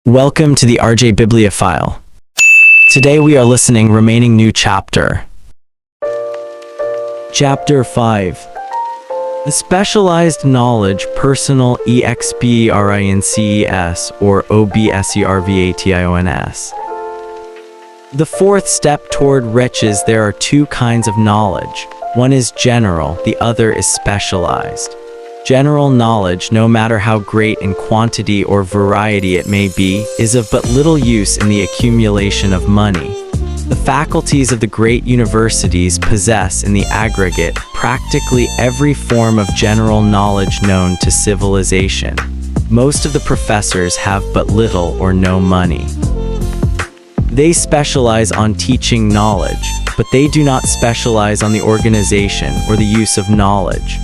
Welcome to the RJ Bibliophile. Today we are listening remaining new chapter. Chapter 5. The Specialized Knowledge Personal Experiences or Observations. The fourth step toward riches. There are two kinds of knowledge. One is general, the other is specialized. General knowledge, no matter how great in quantity or variety it may be, is of but little use in the accumulation of money. The faculties of the great universities possess in the aggregate practically every form of general knowledge known to civilization. Most of the professors have but little or no money. They specialize on teaching knowledge, but they do not specialize on the organization or the use of knowledge.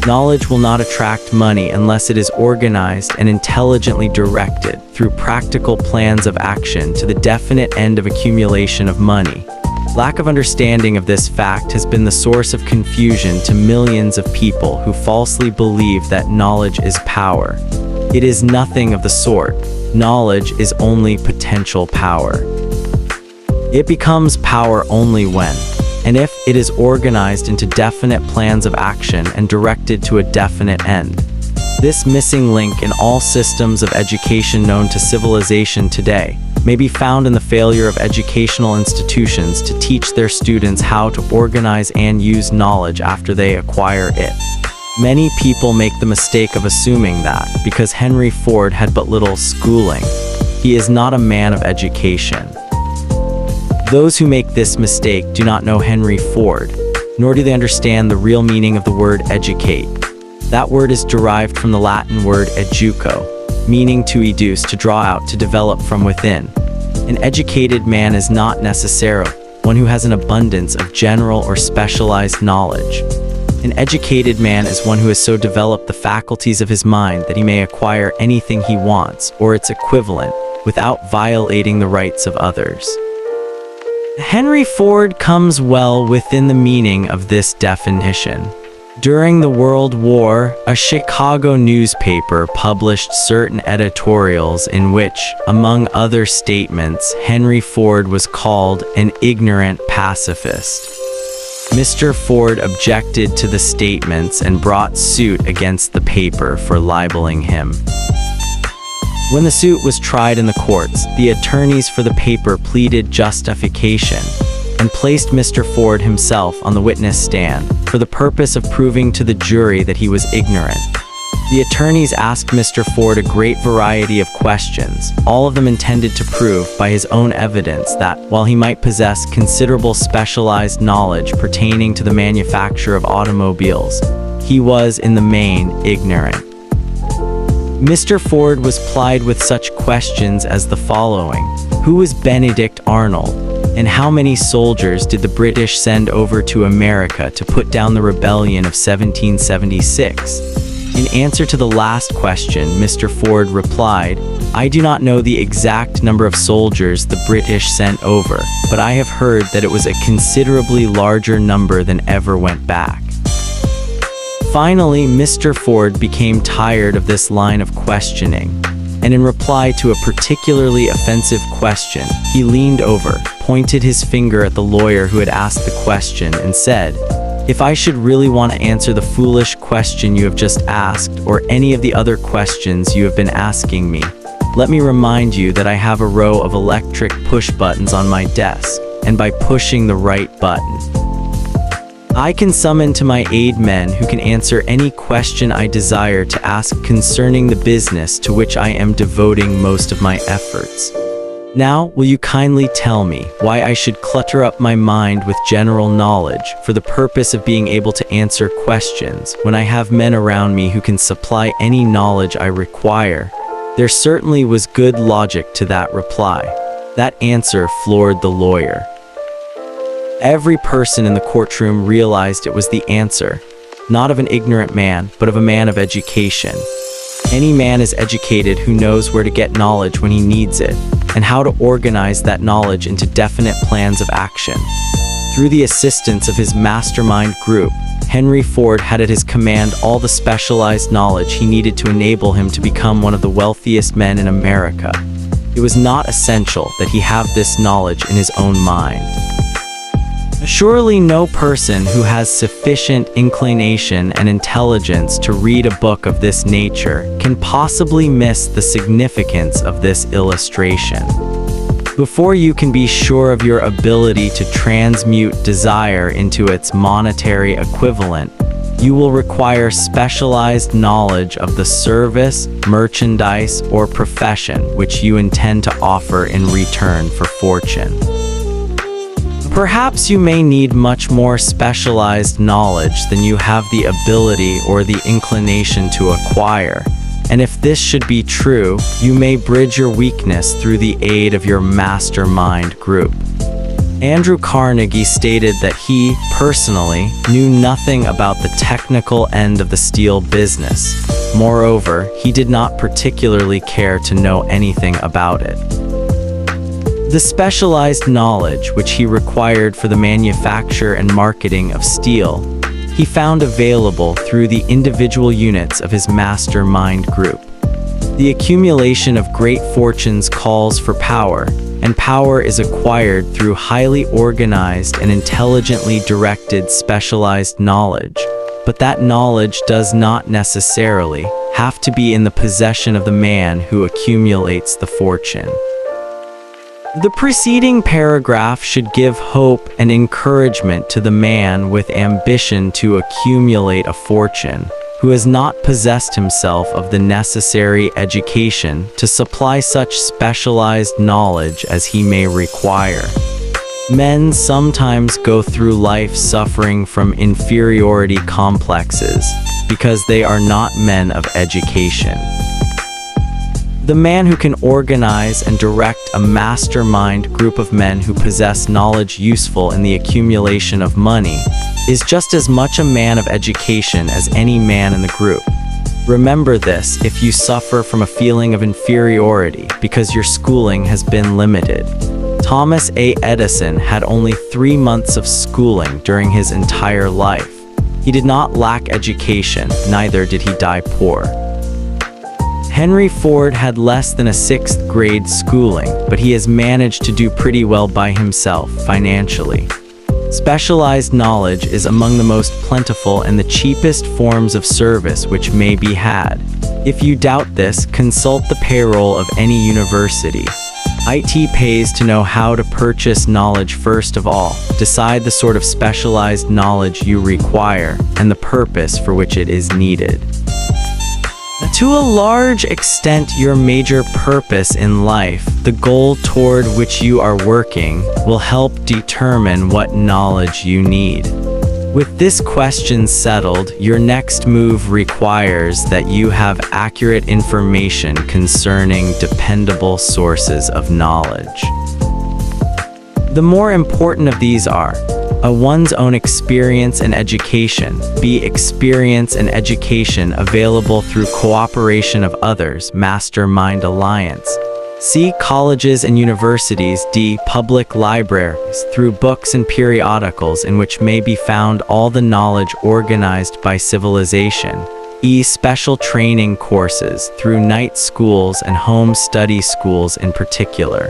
Knowledge will not attract money unless it is organized and intelligently directed through practical plans of action to the definite end of accumulation of money. Lack of understanding of this fact has been the source of confusion to millions of people who falsely believe that knowledge is power. It is nothing of the sort. Knowledge is only potential power. It becomes power only when, and if, it is organized into definite plans of action and directed to a definite end. This missing link in all systems of education known to civilization today may be found in the failure of educational institutions to teach their students how to organize and use knowledge after they acquire it. Many people make the mistake of assuming that, because Henry Ford had but little schooling, he is not a man of education. Those who make this mistake do not know Henry Ford, nor do they understand the real meaning of the word educate. That word is derived from the Latin word educo, meaning to educe, to draw out, to develop from within. An educated man is not necessarily one who has an abundance of general or specialized knowledge. An educated man is one who has so developed the faculties of his mind that he may acquire anything he wants, or its equivalent, without violating the rights of others. Henry Ford comes well within the meaning of this definition. During the World War, a Chicago newspaper published certain editorials in which, among other statements, Henry Ford was called an ignorant pacifist. Mr. Ford objected to the statements and brought suit against the paper for libeling him. When the suit was tried in the courts, the attorneys for the paper pleaded justification and placed Mr. Ford himself on the witness stand for the purpose of proving to the jury that he was ignorant. The attorneys asked Mr. Ford a great variety of questions, all of them intended to prove by his own evidence that, while he might possess considerable specialized knowledge pertaining to the manufacture of automobiles, he was in the main ignorant. Mr. Ford was plied with such questions as the following: who was Benedict Arnold, and how many soldiers did the British send over to America to put down the rebellion of 1776? In answer to the last question, Mr. Ford replied, "I do not know the exact number of soldiers the British sent over, but I have heard that it was a considerably larger number than ever went back." Finally, Mr. Ford became tired of this line of questioning, and in reply to a particularly offensive question, he leaned over, pointed his finger at the lawyer who had asked the question, and said, "If I should really want to answer the foolish question you have just asked, or any of the other questions you have been asking me, let me remind you that I have a row of electric push buttons on my desk, and by pushing the right button, I can summon to my aid men who can answer any question I desire to ask concerning the business to which I am devoting most of my efforts. Now, will you kindly tell me why I should clutter up my mind with general knowledge for the purpose of being able to answer questions when I have men around me who can supply any knowledge I require?" There certainly was good logic to that reply. That answer floored the lawyer. Every person in the courtroom realized it was the answer, not of an ignorant man, but of a man of education. Any man is educated who knows where to get knowledge when he needs it, and how to organize that knowledge into definite plans of action. Through the assistance of his mastermind group, Henry Ford had at his command all the specialized knowledge he needed to enable him to become one of the wealthiest men in America. it was not essential that he have this knowledge in his own mind. Surely no person who has sufficient inclination and intelligence to read a book of this nature can possibly miss the significance of this illustration. Before you can be sure of your ability to transmute desire into its monetary equivalent, you will require specialized knowledge of the service, merchandise, or profession which you intend to offer in return for fortune. Perhaps you may need much more specialized knowledge than you have the ability or the inclination to acquire, and if this should be true, you may bridge your weakness through the aid of your mastermind group. Andrew Carnegie stated that he, personally, knew nothing about the technical end of the steel business. Moreover, he did not particularly care to know anything about it. The specialized knowledge which he required for the manufacture and marketing of steel, he found available through the individual units of his mastermind group. The accumulation of great fortunes calls for power, and power is acquired through highly organized and intelligently directed specialized knowledge, but that knowledge does not necessarily have to be in the possession of the man who accumulates the fortune. The preceding paragraph should give hope and encouragement to the man with ambition to accumulate a fortune, who has not possessed himself of the necessary education to supply such specialized knowledge as he may require. Men sometimes go through life suffering from inferiority complexes because they are not men of education. The man who can organize and direct a mastermind group of men who possess knowledge useful in the accumulation of money is just as much a man of education as any man in the group. Remember this if you suffer from a feeling of inferiority because your schooling has been limited. Thomas A. Edison had only 3 months of schooling during his entire life. He did not lack education, neither did he die poor. Henry Ford had less than a 6th grade schooling, but he has managed to do pretty well by himself financially. Specialized knowledge is among the most plentiful and the cheapest forms of service which may be had. If you doubt this, consult the payroll of any university. IT pays to know how to purchase knowledge first of all, decide the sort of specialized knowledge you require, and the purpose for which it is needed. To a large extent, your major purpose in life, the goal toward which you are working, will help determine what knowledge you need. With this question settled, your next move requires that you have accurate information concerning dependable sources of knowledge. The more important of these are A. One's own experience and education. B. Experience and education available through cooperation of others, mastermind alliance. C. Colleges and universities. D. Public libraries, through books and periodicals in which may be found all the knowledge organized by civilization. E. Special training courses, through night schools and home study schools in particular.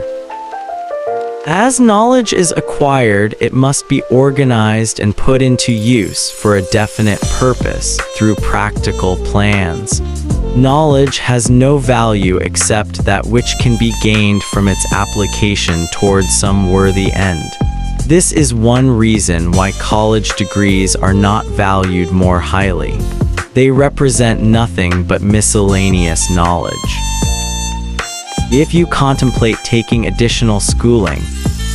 As knowledge is acquired, it must be organized and put into use for a definite purpose through practical plans. Knowledge has no value except that which can be gained from its application toward some worthy end. This is one reason why college degrees are not valued more highly. They represent nothing but miscellaneous knowledge. If you contemplate taking additional schooling,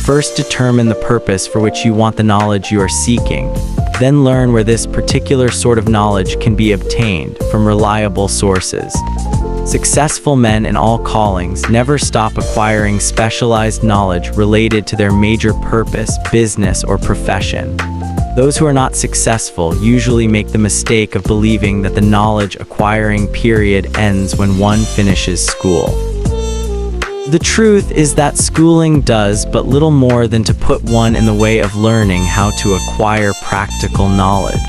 first determine the purpose for which you want the knowledge you are seeking, then learn where this particular sort of knowledge can be obtained from reliable sources. Successful men in all callings never stop acquiring specialized knowledge related to their major purpose, business, or profession. Those who are not successful usually make the mistake of believing that the knowledge acquiring period ends when one finishes school. The truth is that schooling does but little more than to put one in the way of learning how to acquire practical knowledge.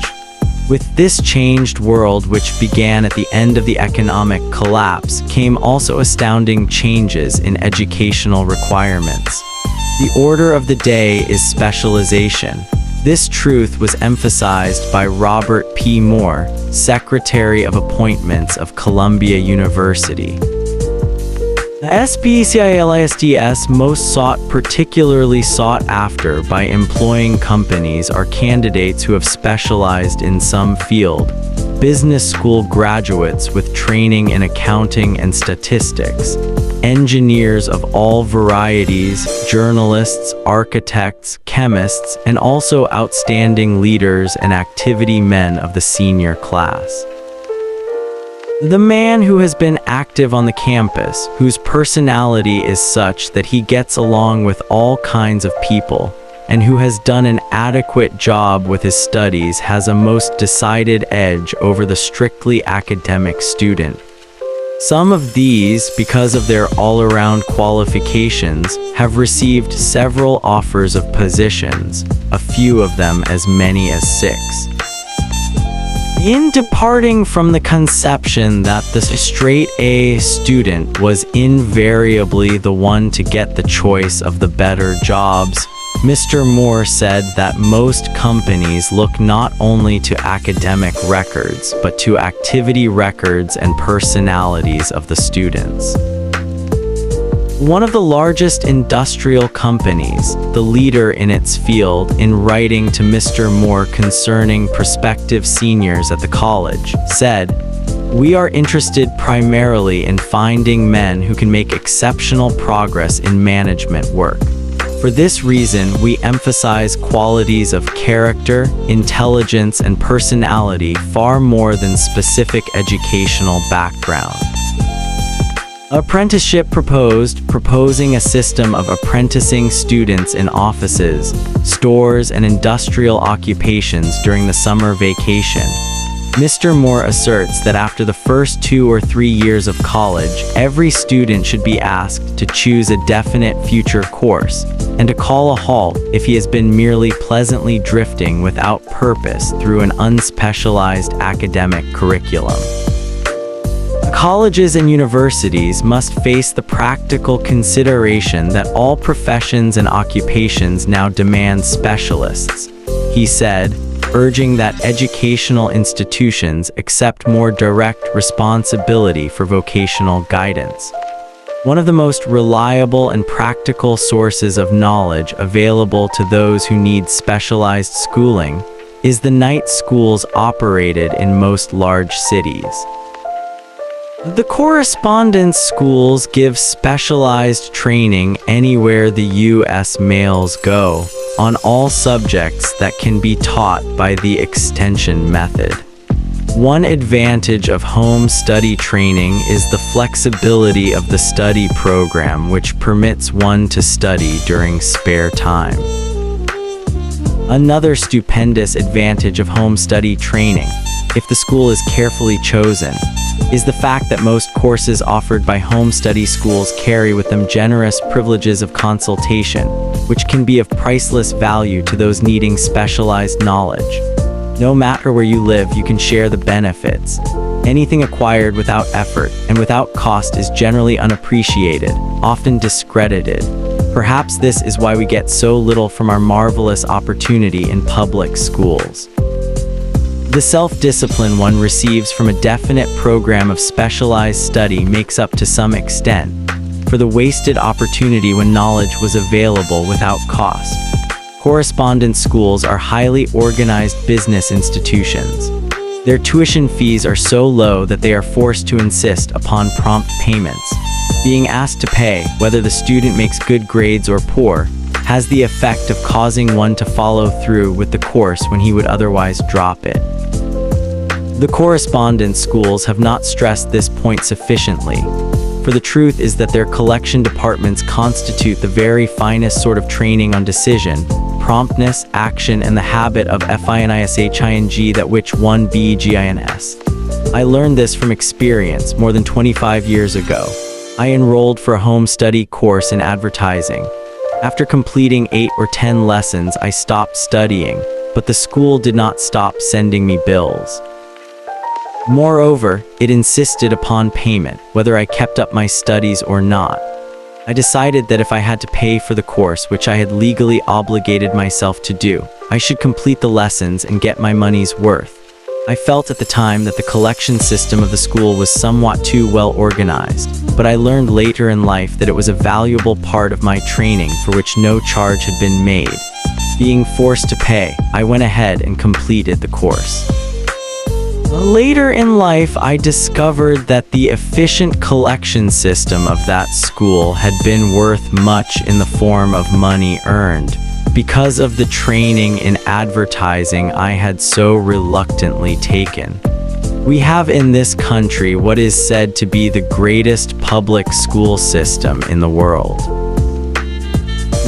With this changed world, which began at the end of the economic collapse, came also astounding changes in educational requirements. The order of the day is specialization. This truth was emphasized by Robert P. Moore, Secretary of Appointments of Columbia University. The SPECIALISTS most sought, particularly sought after by employing companies, are candidates who have specialized in some field, business school graduates with training in accounting and statistics, engineers of all varieties, journalists, architects, chemists, and also outstanding leaders and activity men of the senior class. The man who has been active on the campus, whose personality is such that he gets along with all kinds of people, and who has done an adequate job with his studies, has a most decided edge over the strictly academic student. Some of these, because of their all-around qualifications, have received several offers of positions, a few of them as many as 6. In departing from the conception that the straight A student was invariably the one to get the choice of the better jobs, Mr. Moore said that most companies look not only to academic records, but to activity records and personalities of the students. One of the largest industrial companies, the leader in its field, in writing to Mr. Moore concerning prospective seniors at the college, said, "We are interested primarily in finding men who can make exceptional progress in management work. For this reason, we emphasize qualities of character, intelligence, and personality far more than specific educational background." Apprenticeship proposing a system of apprenticing students in offices, stores, and industrial occupations during the summer vacation. Mr. Moore asserts that after the first 2 or 3 years of college, every student should be asked to choose a definite future course, and to call a halt if he has been merely pleasantly drifting without purpose through an unspecialized academic curriculum. Colleges and universities must face the practical consideration that all professions and occupations now demand specialists, he said, urging that educational institutions accept more direct responsibility for vocational guidance. One of the most reliable and practical sources of knowledge available to those who need specialized schooling is the night schools operated in most large cities. The correspondence schools give specialized training anywhere the U.S. males go, on all subjects that can be taught by the extension method. One advantage of home study training is the flexibility of the study program, which permits one to study during spare time. Another stupendous advantage of home study training, if the school is carefully chosen, is the fact that most courses offered by home study schools carry with them generous privileges of consultation, which can be of priceless value to those needing specialized knowledge. No matter where you live, you can share the benefits. Anything acquired without effort and without cost is generally unappreciated, often discredited. Perhaps this is why we get so little from our marvelous opportunity in public schools. The self-discipline one receives from a definite program of specialized study makes up to some extent for the wasted opportunity when knowledge was available without cost. Correspondence schools are highly organized business institutions. Their tuition fees are so low that they are forced to insist upon prompt payments. Being asked to pay, whether the student makes good grades or poor, has the effect of causing one to follow through with the course when he would otherwise drop it. The correspondence schools have not stressed this point sufficiently, for the truth is that their collection departments constitute the very finest sort of training on decision, promptness, action, and the habit of finising that which one begins. I learned this from experience more than 25 years ago. I enrolled for a home study course in advertising. After completing 8 or 10 lessons, I stopped studying, but the school did not stop sending me bills. Moreover, it insisted upon payment, whether I kept up my studies or not. I decided that if I had to pay for the course which I had legally obligated myself to do, I should complete the lessons and get my money's worth. I felt at the time that the collection system of the school was somewhat too well organized, but I learned later in life that it was a valuable part of my training for which no charge had been made. Being forced to pay, I went ahead and completed the course. Later in life, I discovered that the efficient collection system of that school had been worth much in the form of money earned, because of the training in advertising I had so reluctantly taken. We have in this country what is said to be the greatest public school system in the world.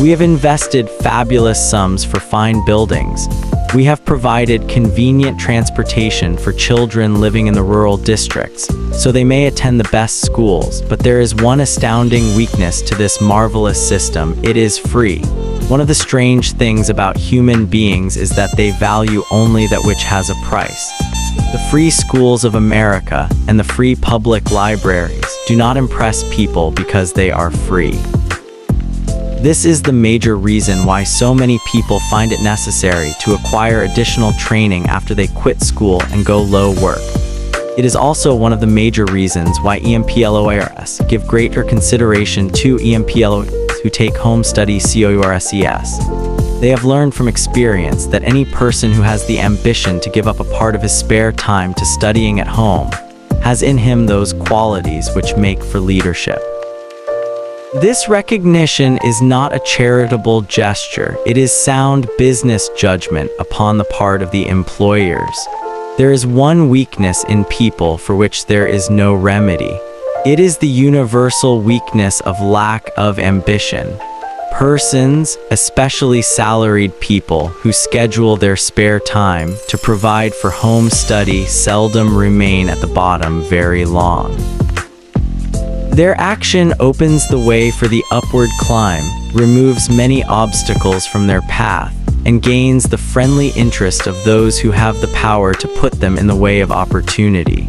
We have invested fabulous sums for fine buildings. We have provided convenient transportation for children living in the rural districts, so they may attend the best schools, but there is one astounding weakness to this marvelous system: it is free. One of the strange things about human beings is that they value only that which has a price. The free schools of America and the free public libraries do not impress people because they are free. This is the major reason why so many people find it necessary to acquire additional training after they quit school and go low work. It is also one of the major reasons why employers give greater consideration to employees who take home study courses. They have learned from experience that any person who has the ambition to give up a part of his spare time to studying at home has in him those qualities which make for leadership. This recognition is not a charitable gesture, it is sound business judgment upon the part of the employers. There is one weakness in people for which there is no remedy. It is the universal weakness of lack of ambition. Persons, especially salaried people, who schedule their spare time to provide for home study seldom remain at the bottom very long. Their action opens the way for the upward climb, removes many obstacles from their path, and gains the friendly interest of those who have the power to put them in the way of opportunity.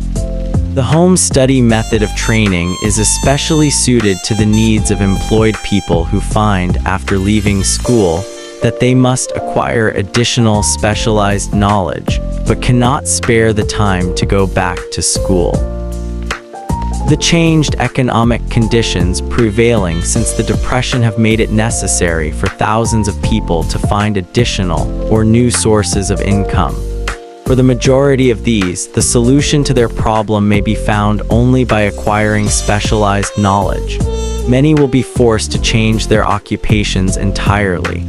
The home study method of training is especially suited to the needs of employed people who find, after leaving school, that they must acquire additional specialized knowledge, but cannot spare the time to go back to school. The changed economic conditions prevailing since the Depression have made it necessary for thousands of people to find additional or new sources of income. For the majority of these, the solution to their problem may be found only by acquiring specialized knowledge. Many will be forced to change their occupations entirely.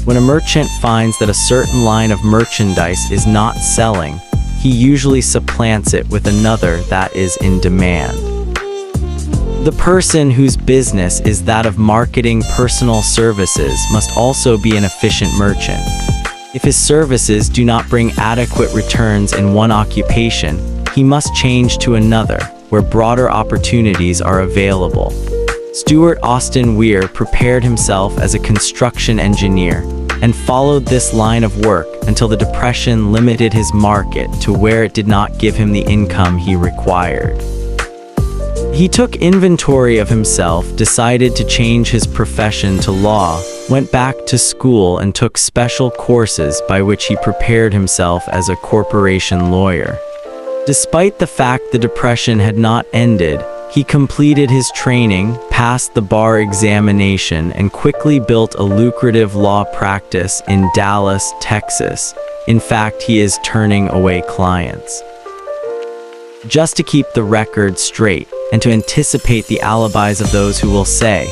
When a merchant finds that a certain line of merchandise is not selling, he usually supplants it with another that is in demand. The person whose business is that of marketing personal services must also be an efficient merchant. If his services do not bring adequate returns in one occupation, he must change to another, where broader opportunities are available. Stuart Austin Weir prepared himself as a construction engineer and followed this line of work until the Depression limited his market to where it did not give him the income he required. He took inventory of himself, decided to change his profession to law, went back to school and took special courses by which he prepared himself as a corporation lawyer. Despite the fact the Depression had not ended, he completed his training, passed the bar examination, and quickly built a lucrative law practice in Dallas, Texas. In fact, he is turning away clients. Just to keep the record straight, and to anticipate the alibis of those who will say,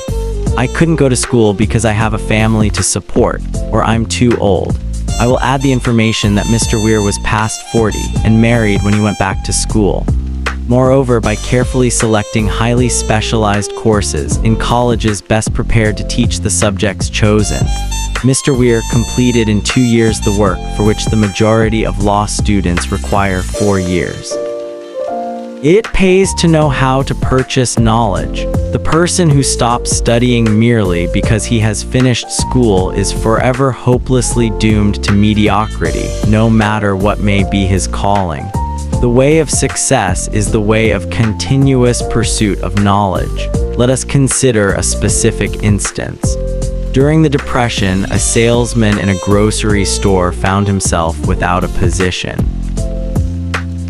"I couldn't go to school because I have a family to support," or "I'm too old," I will add the information that Mr. Weir was past 40 and married when he went back to school. Moreover, by carefully selecting highly specialized courses in colleges best prepared to teach the subjects chosen, Mr. Weir completed in 2 years the work for which the majority of law students require 4 years. It pays to know how to purchase knowledge. The person who stops studying merely because he has finished school is forever hopelessly doomed to mediocrity, no matter what may be his calling. The way of success is the way of continuous pursuit of knowledge. Let us consider a specific instance. During the Depression, a salesman in a grocery store found himself without a position.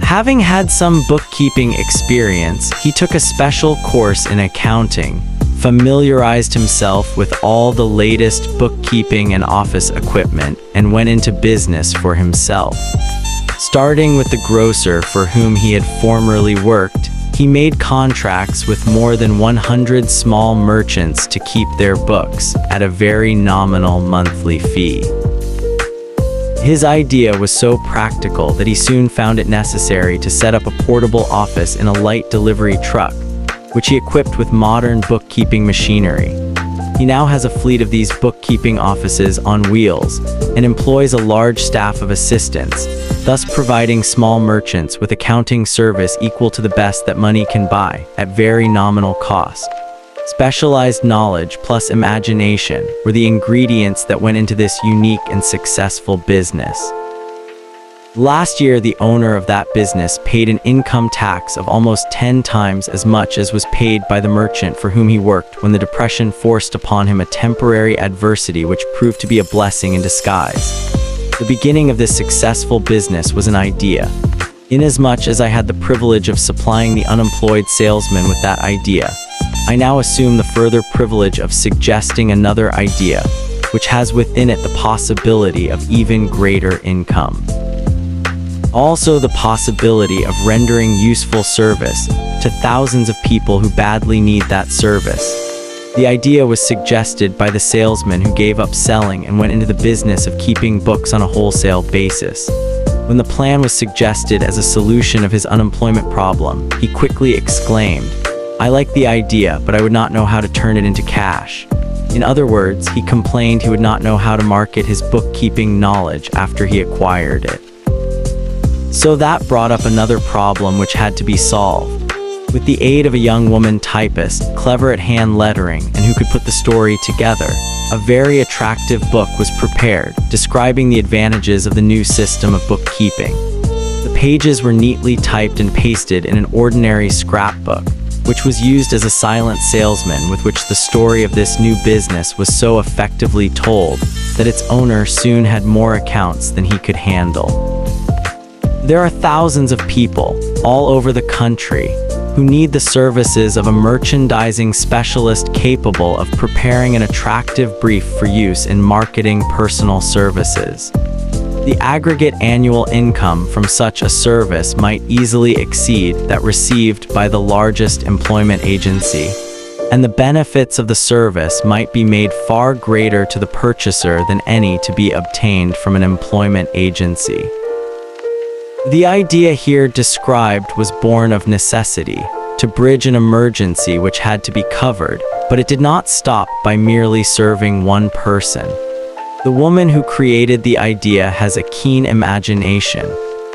Having had some bookkeeping experience, he took a special course in accounting, familiarized himself with all the latest bookkeeping and office equipment, and went into business for himself. Starting with the grocer for whom he had formerly worked, he made contracts with more than 100 small merchants to keep their books at a very nominal monthly fee. His idea was so practical that he soon found it necessary to set up a portable office in a light delivery truck, which he equipped with modern bookkeeping machinery. He now has a fleet of these bookkeeping offices on wheels and employs a large staff of assistants, thus providing small merchants with accounting service equal to the best that money can buy at very nominal cost. Specialized knowledge plus imagination were the ingredients that went into this unique and successful business. Last year, the owner of that business paid an income tax of almost 10 times as much as was paid by the merchant for whom he worked when the Depression forced upon him a temporary adversity which proved to be a blessing in disguise. The beginning of this successful business was an idea. Inasmuch as I had the privilege of supplying the unemployed salesman with that idea, I now assume the further privilege of suggesting another idea, which has within it the possibility of even greater income. Also the possibility of rendering useful service to thousands of people who badly need that service. The idea was suggested by the salesman who gave up selling and went into the business of keeping books on a wholesale basis. When the plan was suggested as a solution of his unemployment problem, he quickly exclaimed, "I like the idea, but I would not know how to turn it into cash." In other words, he complained he would not know how to market his bookkeeping knowledge after he acquired it. So that brought up another problem which had to be solved. With the aid of a young woman typist, clever at hand lettering, and who could put the story together, a very attractive book was prepared, describing the advantages of the new system of bookkeeping. The pages were neatly typed and pasted in an ordinary scrapbook, which was used as a silent salesman with which the story of this new business was so effectively told that its owner soon had more accounts than he could handle. There are thousands of people, all over the country, who need the services of a merchandising specialist capable of preparing an attractive brief for use in marketing personal services. The aggregate annual income from such a service might easily exceed that received by the largest employment agency, and the benefits of the service might be made far greater to the purchaser than any to be obtained from an employment agency. The idea here described was born of necessity, to bridge an emergency which had to be covered, but it did not stop by merely serving one person. The woman who created the idea has a keen imagination.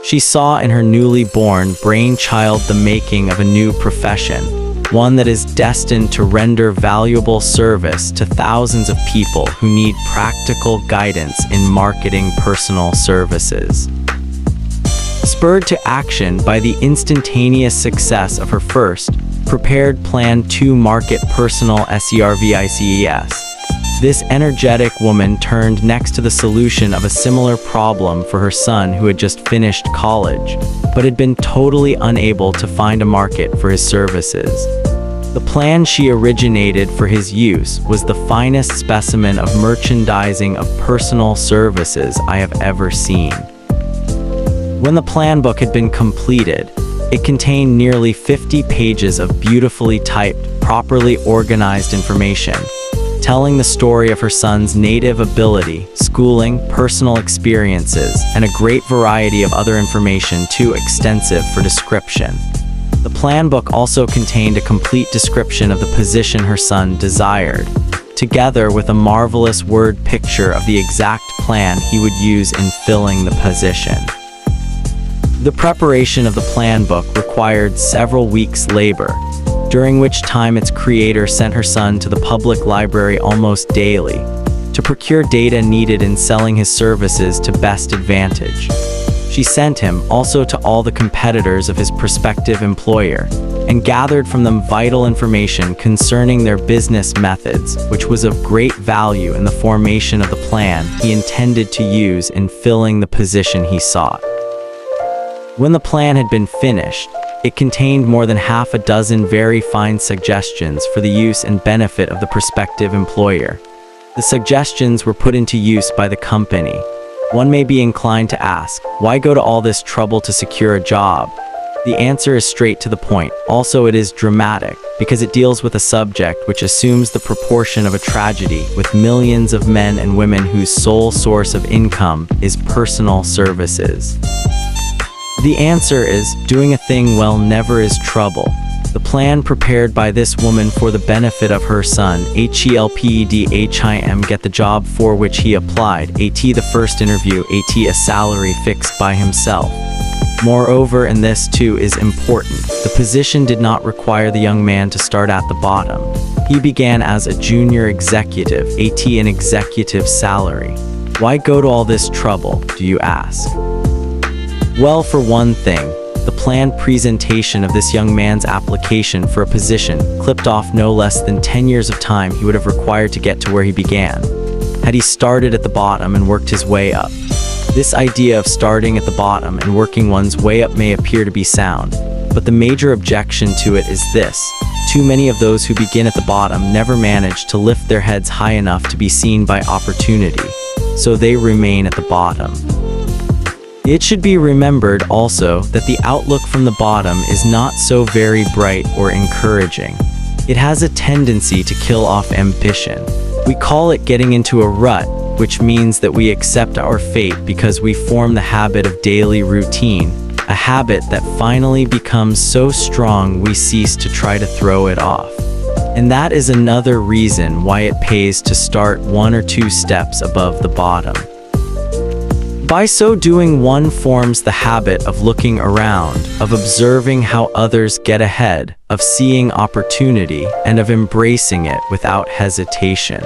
She saw in her newly born brainchild the making of a new profession, one that is destined to render valuable service to thousands of people who need practical guidance in marketing personal services. Spurred to action by the instantaneous success of her first, prepared plan to market personal services, this energetic woman turned next to the solution of a similar problem for her son who had just finished college, but had been totally unable to find a market for his services. The plan she originated for his use was the finest specimen of merchandising of personal services I have ever seen. When the plan book had been completed, it contained nearly 50 pages of beautifully typed, properly organized information, telling the story of her son's native ability, schooling, personal experiences, and a great variety of other information too extensive for description. The plan book also contained a complete description of the position her son desired, together with a marvelous word picture of the exact plan he would use in filling the position. The preparation of the plan book required several weeks' labor, during which time its creator sent her son to the public library almost daily to procure data needed in selling his services to best advantage. She sent him also to all the competitors of his prospective employer and gathered from them vital information concerning their business methods, which was of great value in the formation of the plan he intended to use in filling the position he sought. When the plan had been finished, it contained more than half a dozen very fine suggestions for the use and benefit of the prospective employer. The suggestions were put into use by the company. One may be inclined to ask, why go to all this trouble to secure a job? The answer is straight to the point. Also, it is dramatic, because it deals with a subject which assumes the proportion of a tragedy with millions of men and women whose sole source of income is personal services. The answer is, doing a thing well never is trouble. The plan prepared by this woman for the benefit of her son, HELPEDHIM, get the job for which he applied, AT the first interview, AT a salary fixed by himself. Moreover, and this too is important, the position did not require the young man to start at the bottom. He began as a junior executive, AT an executive salary. Why go to all this trouble, do you ask? Well, for one thing, the planned presentation of this young man's application for a position clipped off no less than 10 years of time he would have required to get to where he began, had he started at the bottom and worked his way up. This idea of starting at the bottom and working one's way up may appear to be sound, but the major objection to it is this: too many of those who begin at the bottom never manage to lift their heads high enough to be seen by opportunity, so they remain at the bottom. It should be remembered also that the outlook from the bottom is not so very bright or encouraging. It has a tendency to kill off ambition. We call it getting into a rut, which means that we accept our fate because we form the habit of daily routine, a habit that finally becomes so strong we cease to try to throw it off. And that is another reason why it pays to start 1 or 2 steps above the bottom. By so doing, one forms the habit of looking around, of observing how others get ahead, of seeing opportunity, and of embracing it without hesitation.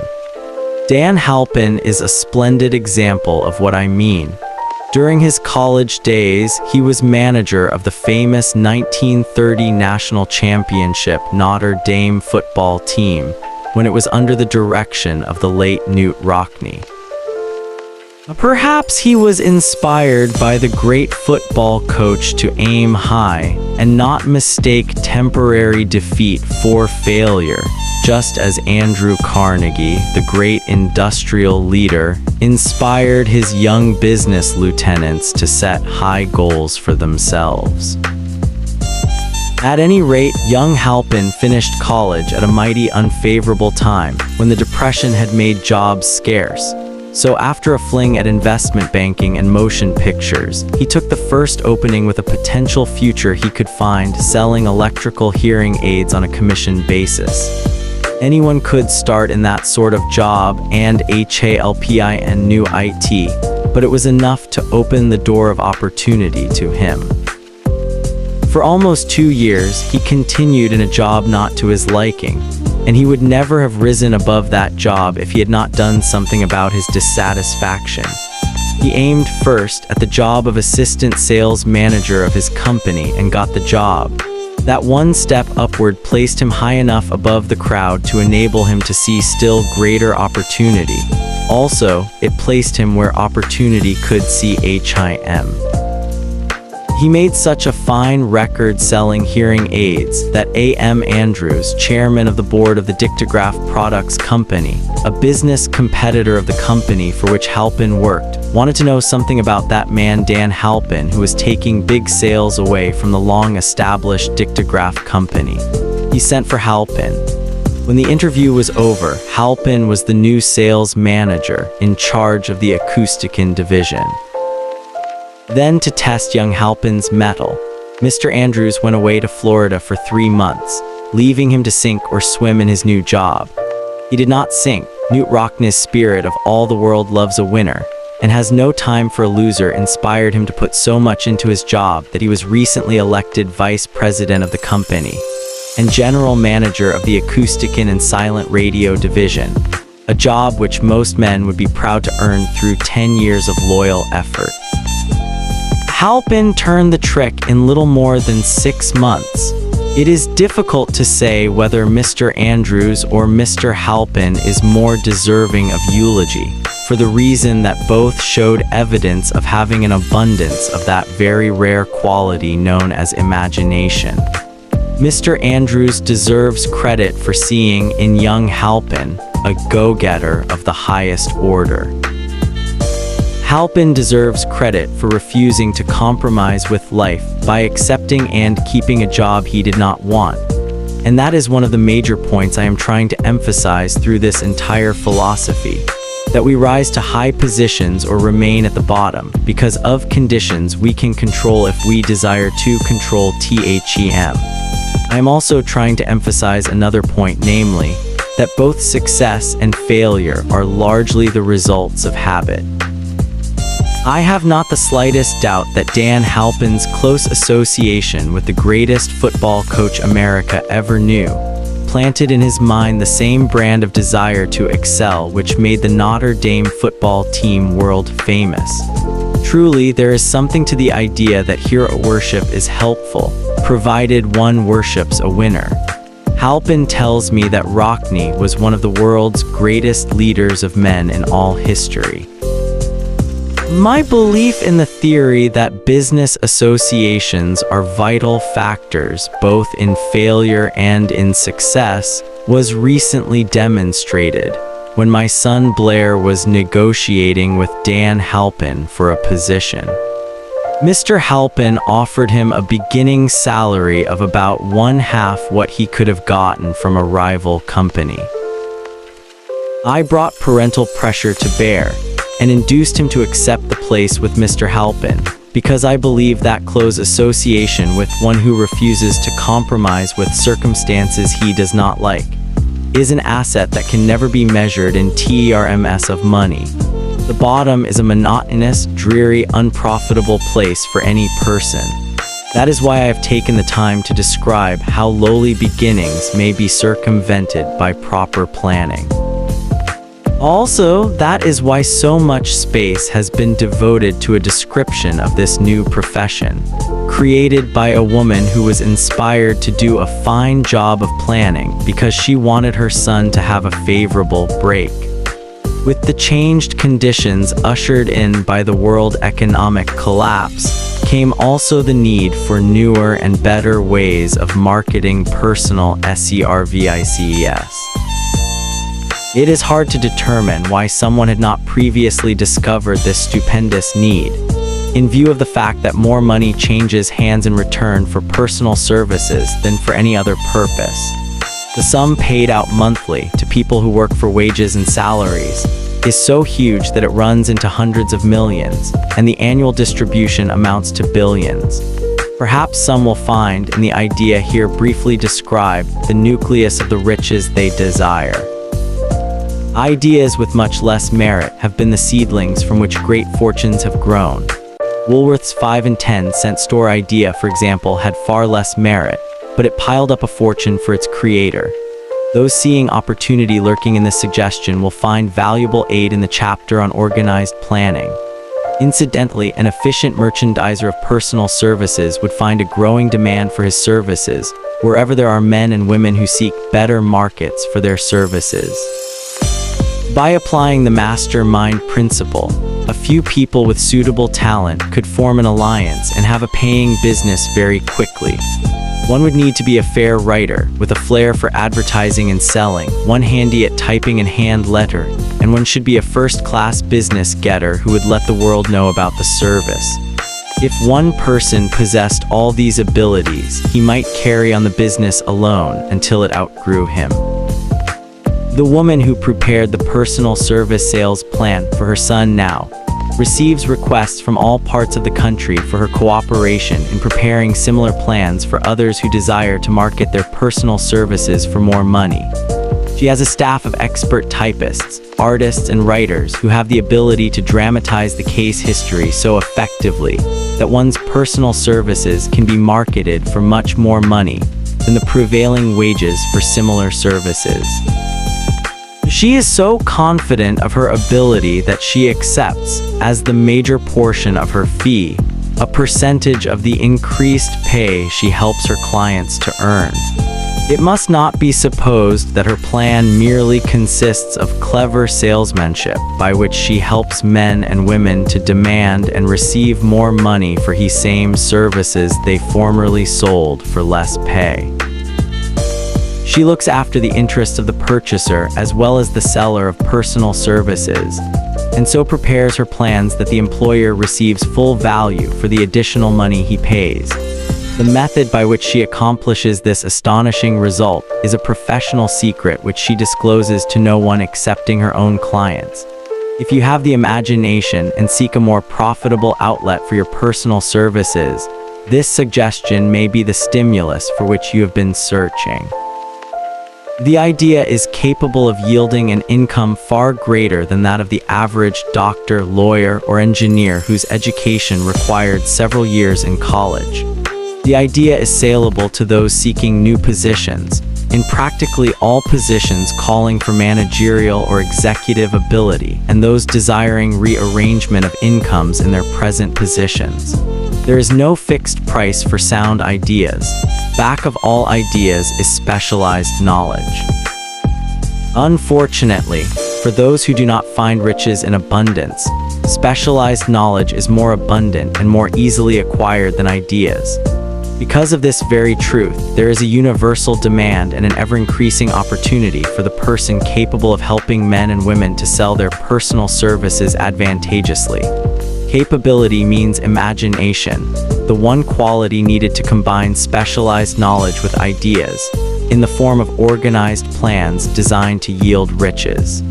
Dan Halpin is a splendid example of what I mean. During his college days, he was manager of the famous 1930 national championship Notre Dame football team, when it was under the direction of the late Knute Rockne. Perhaps he was inspired by the great football coach to aim high and not mistake temporary defeat for failure, just as Andrew Carnegie, the great industrial leader, inspired his young business lieutenants to set high goals for themselves. At any rate, young Halpin finished college at a mighty unfavorable time, when the Depression had made jobs scarce. So after a fling at investment banking and motion pictures, he took the first opening with a potential future he could find selling electrical hearing aids on a commission basis. Anyone could start in that sort of job, and Halpin knew IT, but it was enough to open the door of opportunity to him. For almost 2 years, he continued in a job not to his liking, and he would never have risen above that job if he had not done something about his dissatisfaction. He aimed first at the job of assistant sales manager of his company and got the job. That one step upward placed him high enough above the crowd to enable him to see still greater opportunity. Also, it placed him where opportunity could see him. He made such a fine record selling hearing aids that A.M. Andrews, chairman of the board of the Dictograph Products Company, a business competitor of the company for which Halpin worked, wanted to know something about that man Dan Halpin, who was taking big sales away from the long-established Dictograph Company. He sent for Halpin. When the interview was over, Halpin was the new sales manager in charge of the Acoustican division. Then, to test young Halpin's mettle, Mr. Andrews went away to Florida for 3 months, leaving him to sink or swim in his new job. He did not sink. Knute Rockne's spirit of all the world loves a winner and has no time for a loser inspired him to put so much into his job that he was recently elected vice president of the company and general manager of the acoustican and silent radio division, a job which most men would be proud to earn through 10 years of loyal effort. Halpin turned the trick in little more than 6 months. It is difficult to say whether Mr. Andrews or Mr. Halpin is more deserving of eulogy, for the reason that both showed evidence of having an abundance of that very rare quality known as imagination. Mr. Andrews deserves credit for seeing in young Halpin a go-getter of the highest order. Halpin deserves credit for refusing to compromise with life by accepting and keeping a job he did not want. And that is one of the major points I am trying to emphasize through this entire philosophy, that we rise to high positions or remain at the bottom because of conditions we can control if we desire to control them. I am also trying to emphasize another point, namely, that both success and failure are largely the results of habit. I have not the slightest doubt that Dan Halpin's close association with the greatest football coach America ever knew planted in his mind the same brand of desire to excel which made the Notre Dame football team world famous. Truly, there is something to the idea that hero worship is helpful, provided one worships a winner. Halpin tells me that Rockne was one of the world's greatest leaders of men in all history. My belief in the theory that business associations are vital factors both in failure and in success was recently demonstrated when my son Blair was negotiating with Dan Halpin for a position. Mr. Halpin offered him a beginning salary of about 1/2 what he could have gotten from a rival company. I brought parental pressure to bear and induced him to accept the place with Mr. Halpin, because I believe that close association with one who refuses to compromise with circumstances he does not like is an asset that can never be measured in terms of money. The bottom is a monotonous, dreary, unprofitable place for any person. That is why I have taken the time to describe how lowly beginnings may be circumvented by proper planning. Also, that is why so much space has been devoted to a description of this new profession, created by a woman who was inspired to do a fine job of planning because she wanted her son to have a favorable break. With the changed conditions ushered in by the world economic collapse, came also the need for newer and better ways of marketing personal services. It is hard to determine why someone had not previously discovered this stupendous need, in view of the fact that more money changes hands in return for personal services than for any other purpose. The sum paid out monthly to people who work for wages and salaries is so huge that it runs into hundreds of millions, and the annual distribution amounts to billions. Perhaps some will find in the idea here briefly described the nucleus of the riches they desire. Ideas with much less merit have been the seedlings from which great fortunes have grown. Woolworth's 5 and 10 cent store idea, for example, had far less merit, but it piled up a fortune for its creator. Those seeing opportunity lurking in this suggestion will find valuable aid in the chapter on organized planning. Incidentally, an efficient merchandiser of personal services would find a growing demand for his services, wherever there are men and women who seek better markets for their services. By applying the mastermind principle, a few people with suitable talent could form an alliance and have a paying business very quickly. One would need to be a fair writer, with a flair for advertising and selling, one handy at typing and hand letter, and one should be a first-class business getter who would let the world know about the service. If one person possessed all these abilities, he might carry on the business alone until it outgrew him. The woman who prepared the personal service sales plan for her son now receives requests from all parts of the country for her cooperation in preparing similar plans for others who desire to market their personal services for more money. She has a staff of expert typists, artists, and writers who have the ability to dramatize the case history so effectively that one's personal services can be marketed for much more money than the prevailing wages for similar services. She is so confident of her ability that she accepts, as the major portion of her fee, a percentage of the increased pay she helps her clients to earn. It must not be supposed that her plan merely consists of clever salesmanship by which she helps men and women to demand and receive more money for the same services they formerly sold for less pay. She looks after the interests of the purchaser as well as the seller of personal services, and so prepares her plans that the employer receives full value for the additional money he pays. The method by which she accomplishes this astonishing result is a professional secret which she discloses to no one excepting her own clients. If you have the imagination and seek a more profitable outlet for your personal services, this suggestion may be the stimulus for which you have been searching. The idea is capable of yielding an income far greater than that of the average doctor, lawyer, or engineer whose education required several years in college. The idea is saleable to those seeking new positions, in practically all positions calling for managerial or executive ability, and those desiring rearrangement of incomes in their present positions. There is no fixed price for sound ideas. Back of all ideas is specialized knowledge. Unfortunately, for those who do not find riches in abundance, specialized knowledge is more abundant and more easily acquired than ideas. Because of this very truth, there is a universal demand and an ever-increasing opportunity for the person capable of helping men and women to sell their personal services advantageously. Capability means imagination, the one quality needed to combine specialized knowledge with ideas, in the form of organized plans designed to yield riches.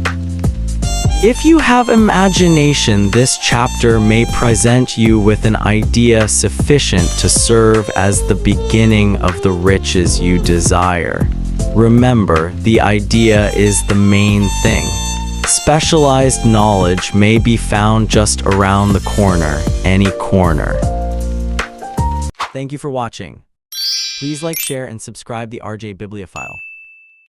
If you have imagination, this chapter may present you with an idea sufficient to serve as the beginning of the riches you desire. Remember, the idea is the main thing. Specialized knowledge may be found just around the corner, any corner. Thank you for watching. Please like, share, and subscribe the RJ Bibliophile.